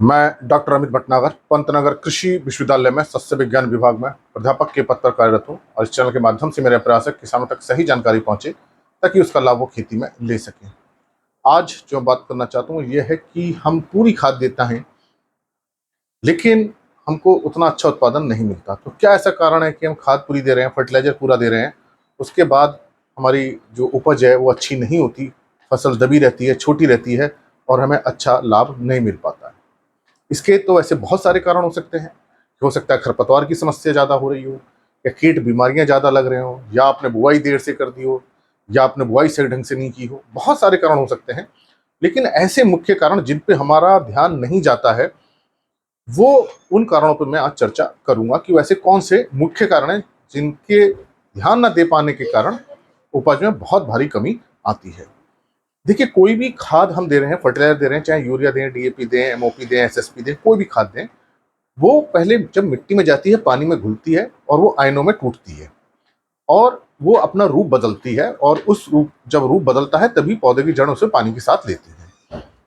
मैं डॉक्टर अमित भटनागर पंतनगर कृषि विश्वविद्यालय में सस्य विज्ञान विभाग में प्राध्यापक के पद पर कार्यरत हूँ और इस चैनल के माध्यम से मेरा प्रयास है किसानों तक सही जानकारी पहुंचे ताकि उसका लाभ वो खेती में ले सकें। आज जो बात करना चाहता हूँ यह है कि हम पूरी खाद देते हैं लेकिन हमको उतना अच्छा उत्पादन नहीं मिलता। तो क्या ऐसा कारण है कि हम खाद पूरी दे रहे हैं, फर्टिलाइजर पूरा दे रहे हैं, उसके बाद हमारी जो उपज है वो अच्छी नहीं होती, फसल दबी रहती है, छोटी रहती है और हमें अच्छा लाभ नहीं मिल पाता है। इसके तो ऐसे बहुत सारे कारण हो सकते हैं। हो सकता है खरपतवार की समस्या ज़्यादा हो रही हो, या कीट बीमारियां ज़्यादा लग रहे हो, या आपने बुआई देर से कर दी हो, या आपने बुआई सही ढंग से नहीं की हो। बहुत सारे कारण हो सकते हैं, लेकिन ऐसे मुख्य कारण जिन पे हमारा ध्यान नहीं जाता है वो उन कारणों पर मैं आज चर्चा करूंगा कि वैसे कौन से मुख्य कारण हैं जिनके ध्यान न दे पाने के कारण उपज में बहुत भारी कमी आती है। देखिए, कोई भी खाद हम दे रहे हैं, फर्टिलाइजर दे रहे हैं, चाहे यूरिया दें, डीएपी दें, एमओपी दें, एसएसपी दें, कोई भी खाद दें, वो पहले जब मिट्टी में जाती है पानी में घुलती है और वो आयनों में टूटती है और वो अपना रूप बदलती है, और उस रूप जब रूप बदलता है तभी पौधे की जड़ उसे पानी के साथ लेती है।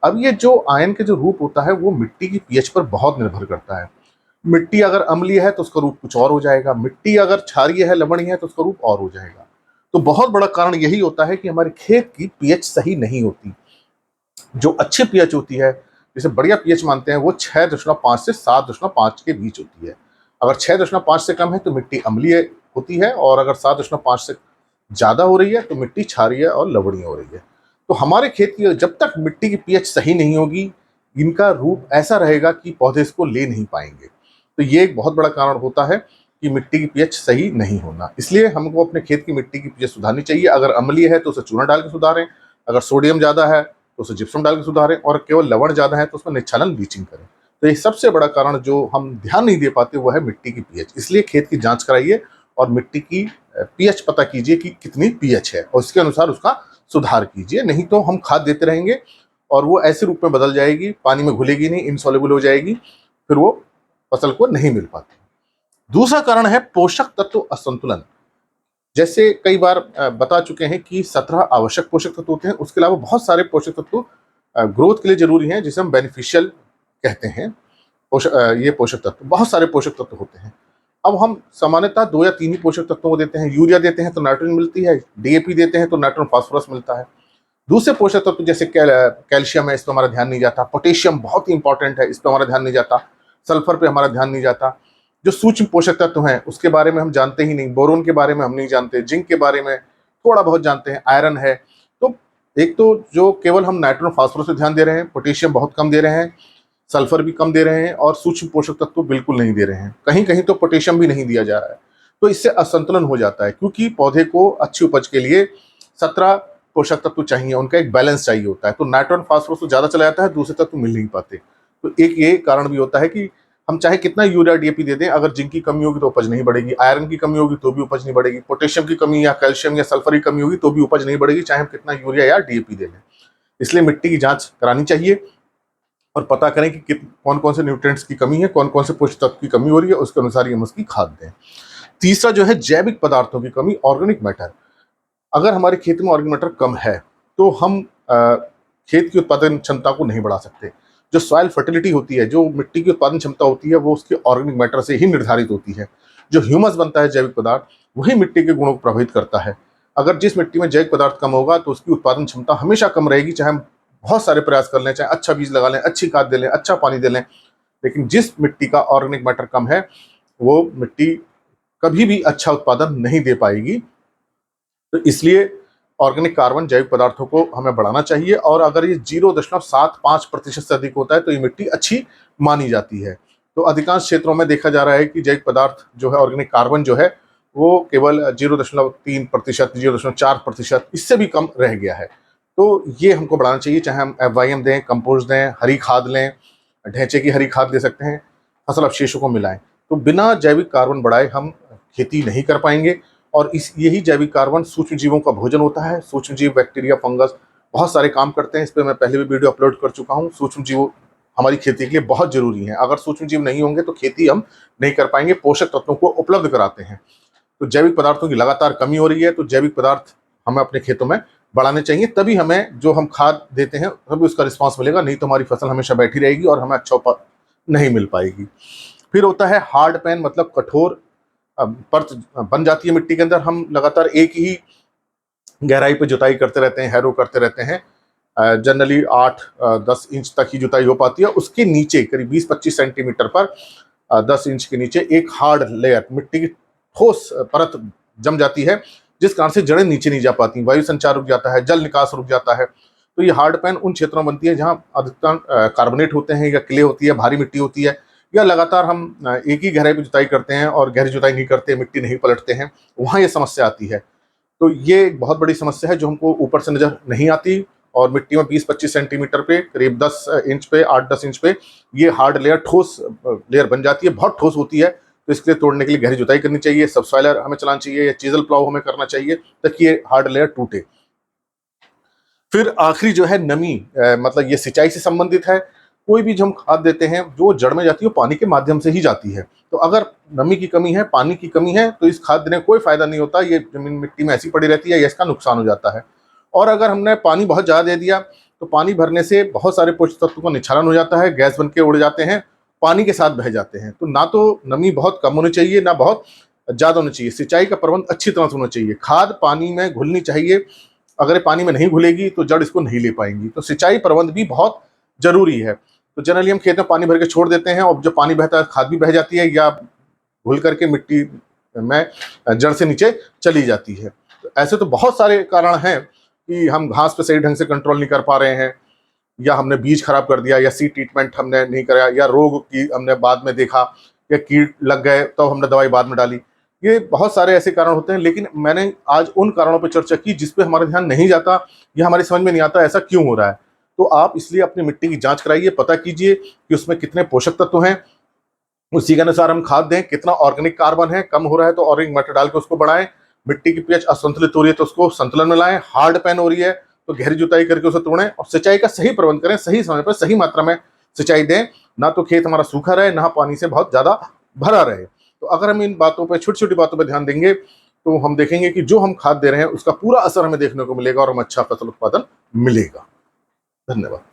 अब ये जो आयन के जो रूप होता है वो मिट्टी की पीएच पर बहुत निर्भर करता है। मिट्टी अगर अम्लीय है तो उसका रूप कुछ और हो जाएगा, मिट्टी अगर क्षारीय है, लवणीय है, तो उसका रूप और हो जाएगा। तो बहुत बड़ा कारण यही होता है कि हमारे खेत की पीएच सही नहीं होती। जो अच्छी पीएच होती है, जिसे बढ़िया पीएच मानते हैं, वो 6.5 से 7.5 के बीच होती है। अगर 6.5 से कम है तो मिट्टी अम्लीय होती है, और अगर 7.5 से ज़्यादा हो रही है तो मिट्टी क्षारीय और लवणीय हो रही है। तो हमारे खेत की जब तक मिट्टी की पीएच सही नहीं होगी, इनका रूप ऐसा रहेगा कि पौधे इसको ले नहीं पाएंगे। तो ये एक बहुत बड़ा कारण होता है कि मिट्टी की पीएच सही नहीं होना। इसलिए हमको अपने खेत की मिट्टी की पीएच सुधारनी चाहिए। अगर अम्लीय है तो उसे चूना डाल के सुधारें, अगर सोडियम ज़्यादा है तो उसे जिप्सम डाल के सुधारें, और केवल लवण ज़्यादा है तो उसमें निच्छालन लीचिंग करें। तो ये सबसे बड़ा कारण जो हम ध्यान नहीं दे पाते वो है मिट्टी की पीएच। इसलिए खेत की जांच कराइए और मिट्टी की पीएच पता कीजिए कि कितनी पीएच है, और उसके अनुसार उसका सुधार कीजिए। नहीं तो हम खाद देते रहेंगे और वो ऐसे रूप में बदल जाएगी, पानी में घुलेगी नहीं, इनसॉल्युबल हो जाएगी, फिर वो फसल को नहीं मिल पाती। दूसरा कारण है पोषक तत्व असंतुलन। जैसे कई बार बता चुके हैं कि 17 आवश्यक पोषक तत्व होते हैं, उसके अलावा बहुत सारे पोषक तत्व ग्रोथ के लिए जरूरी हैं, जिसे हम बेनिफिशियल कहते हैं। ये पोषक तत्व, बहुत सारे पोषक तत्व होते हैं। अब हम सामान्यतः 2 या 3 ही पोषक तत्वों को देते हैं। यूरिया देते हैं तो नाइट्रोजन मिलती है, डीएपी देते हैं तो नाइट्रोजन फास्फोरस मिलता है। दूसरे पोषक तत्व जैसे कैल्शियम है, इस पर हमारा ध्यान नहीं जाता। पोटेशियम बहुत ही इंपॉर्टेंट है, इस पर हमारा ध्यान नहीं जाता। सल्फर पे हमारा ध्यान नहीं जाता। जो सूक्ष्म पोषक तत्व हैं उसके बारे में हम जानते ही नहीं। बोरोन के बारे में हम नहीं जानते, जिंक के बारे में थोड़ा बहुत जानते हैं, आयरन है। तो एक तो जो केवल हम नाइट्रोजन फास्फोरस पे ध्यान दे रहे हैं, पोटेशियम बहुत कम दे रहे हैं, सल्फर भी कम दे रहे हैं, और सूक्ष्म पोषक तत्व बिल्कुल नहीं दे रहे हैं। कहीं कहीं तो पोटेशियम भी नहीं दिया जा रहा है। तो इससे असंतुलन हो जाता है, क्योंकि पौधे को अच्छी उपज के लिए 17 पोषक तत्व चाहिए, उनका एक बैलेंस चाहिए होता है। तो नाइट्रोजन फास्फोरस तो ज़्यादा चला जाता है, दूसरे तत्व मिल नहीं पाते। तो एक ये कारण भी होता है कि हम चाहे कितना यूरिया डीएपी दे दें, अगर जिंक की कमी होगी तो उपज नहीं बढ़ेगी, आयरन की कमी होगी तो भी उपज नहीं बढ़ेगी, पोटेशियम की कमी या कैल्शियम या सल्फर की कमी होगी तो भी उपज नहीं बढ़ेगी, चाहे हम कितना यूरिया या डीएपी दे लें। इसलिए मिट्टी की जांच करानी चाहिए और पता करें कि कौन कौन से न्यूट्रिएंट्स की कमी है, कौन कौन से पोषक तत्व की कमी हो रही है, उसके अनुसार ही हम उसकी खाद दें। तीसरा जो है जैविक पदार्थों की कमी, ऑर्गेनिक मैटर। अगर हमारे खेत में ऑर्गेनिक मैटर कम है तो हम खेत की उत्पादन क्षमता को नहीं बढ़ा सकते। जो सॉइल फर्टिलिटी होती है, जो मिट्टी की उत्पादन क्षमता होती है, वो उसके ऑर्गेनिक मैटर से ही निर्धारित होती है। जो ह्यूमस बनता है जैविक पदार्थ, वही मिट्टी के गुणों को प्रभावित करता है। अगर जिस मिट्टी में जैविक पदार्थ कम होगा तो उसकी उत्पादन क्षमता हमेशा कम रहेगी, चाहे हम बहुत सारे प्रयास कर लें, चाहे अच्छा बीज लगा लें, अच्छी खाद दे लें, अच्छा पानी दे लें। लेकिन जिस मिट्टी का ऑर्गेनिक मैटर कम है, वो मिट्टी कभी भी अच्छा उत्पादन नहीं दे पाएगी। तो इसलिए ऑर्गेनिक कार्बन, जैविक पदार्थों को हमें बढ़ाना चाहिए, और अगर ये 0.75% से अधिक होता है तो ये मिट्टी अच्छी मानी जाती है। तो अधिकांश क्षेत्रों में देखा जा रहा है कि जैविक पदार्थ जो है, ऑर्गेनिक कार्बन जो है, वो केवल 0.3%, 0.4%, इससे भी कम रह गया है। तो ये हमको बढ़ाना चाहिए, चाहे हम FYM दें, कंपोस्ट दें, हरी खाद लें, ढैंचे की हरी खाद ले सकते हैं, फसल अवशेषों को मिलाएं। तो बिना जैविक कार्बन बढ़ाए हम खेती नहीं कर पाएंगे। और इस यही जैविक कार्बन सूक्ष्म जीवों का भोजन होता है। सूक्ष्म जीव, बैक्टीरिया, फंगस बहुत सारे काम करते हैं। इस पर मैं पहले भी वीडियो अपलोड कर चुका हूँ। सूक्ष्म जीव हमारी खेती के लिए बहुत जरूरी है। अगर सूक्ष्म जीव नहीं होंगे तो खेती हम नहीं कर पाएंगे। पोषक तत्वों को उपलब्ध कराते हैं। तो जैविक पदार्थों की लगातार कमी हो रही है, तो जैविक पदार्थ हमें अपने खेतों में बढ़ाने चाहिए, तभी हमें जो हम खाद देते हैं तभी उसका रिस्पांस मिलेगा, नहीं तो हमारी फसल हमेशा बैठी रहेगी और हमें अच्छा नहीं मिल पाएगी। फिर होता है हार्ड पैन, मतलब कठोर परत बन जाती है मिट्टी के अंदर। हम लगातार एक ही गहराई पे जुताई करते रहते हैं, हैरो करते रहते हैं। जनरली 8-10 इंच तक ही जुताई हो पाती है। उसके नीचे करीब 20-25 सेंटीमीटर पर 10 इंच के नीचे एक हार्ड लेयर, मिट्टी की ठोस परत जम जाती है, जिस कारण से जड़ें नीचे नहीं जा पाती, वायु संचार रुक जाता है, जल निकास रुक जाता है। तो ये हार्ड पैन उन क्षेत्रों में बनती है जहाँ अधिकतर कार्बोनेट होते हैं, या क्ले होती है, भारी मिट्टी होती है, या लगातार हम एक ही गहराई पर जुताई करते हैं और गहरी जुताई नहीं करते, मिट्टी नहीं पलटते हैं, वहाँ ये समस्या आती है। तो ये एक बहुत बड़ी समस्या है जो हमको ऊपर से नजर नहीं आती। और मिट्टी में 20-25 सेंटीमीटर पे, करीब 10 इंच पे, 8-10 इंच पे ये हार्ड लेयर, ठोस लेयर बन जाती है, बहुत ठोस होती है। तो इसके लिए तोड़ने के लिए गहरी जुताई करनी चाहिए, सबसॉइलर हमें चलाना चाहिए, या चीजल प्लाव हमें करना चाहिए, ताकि ये हार्ड लेयर टूटे। फिर आखिरी जो है नमी, मतलब ये सिंचाई से संबंधित है। कोई भी जो हम खाद देते हैं जो जड़ में जाती है वो पानी के माध्यम से ही जाती है। तो अगर नमी की कमी है, पानी की कमी है, तो इस खाद देने का कोई फायदा नहीं होता, ये जमीन मिट्टी में ऐसी पड़ी रहती है या इसका नुकसान हो जाता है। और अगर हमने पानी बहुत ज़्यादा दे दिया तो पानी भरने से बहुत सारे पोषक तत्वों का निक्षालन हो जाता है, गैस बन के उड़ जाते हैं, पानी के साथ बह जाते हैं। तो ना तो नमी बहुत कम होनी चाहिए, ना बहुत ज़्यादा होनी चाहिए। सिंचाई का प्रबंध अच्छी तरह से होना चाहिए, खाद पानी में घुलनी चाहिए। अगर ये पानी में नहीं घुलेगी तो जड़ इसको नहीं ले पाएंगी। तो सिंचाई प्रबंध भी बहुत जरूरी है। तो जनरली हम खेत में पानी भर के छोड़ देते हैं, और जब पानी बहता है खाद भी बह जाती है, या घुल करके मिट्टी में जड़ से नीचे चली जाती है। तो ऐसे तो बहुत सारे कारण हैं कि हम घास पे सही ढंग से कंट्रोल नहीं कर पा रहे हैं, या हमने बीज खराब कर दिया, या सीड ट्रीटमेंट हमने नहीं कराया, या रोग की हमने बाद में देखा, या कीट लग गए तो हमने दवाई बाद में डाली। ये बहुत सारे ऐसे कारण होते हैं, लेकिन मैंने आज उन कारणों पर चर्चा की जिस पे हमारा ध्यान नहीं जाता, या हमारी समझ में नहीं आता ऐसा क्यों हो रहा है। तो आप इसलिए अपनी मिट्टी की जांच कराइए, पता कीजिए कि उसमें कितने पोषक तत्व हैं, उसी के अनुसार हम खाद दें। कितना ऑर्गेनिक कार्बन है, कम हो रहा है तो ऑर्गेनिक मैटर डाल के उसको बढ़ाएं। मिट्टी की पीएच असंतुलित हो रही है तो उसको संतुलन में लाएं। हार्ड पैन हो रही है तो गहरी जुताई करके उसे तोड़ें, और सिंचाई का सही प्रबंध करें, सही समय पर सही मात्रा में सिंचाई दें, ना तो खेत हमारा सूखा रहे, ना पानी से बहुत ज्यादा भरा रहे। तो अगर हम इन बातों पर, छोटी छोटी बातों पर ध्यान देंगे, तो हम देखेंगे कि जो हम खाद दे रहे हैं उसका पूरा असर हमें देखने को मिलेगा और हमें अच्छा फसल उत्पादन मिलेगा। धन्यवाद।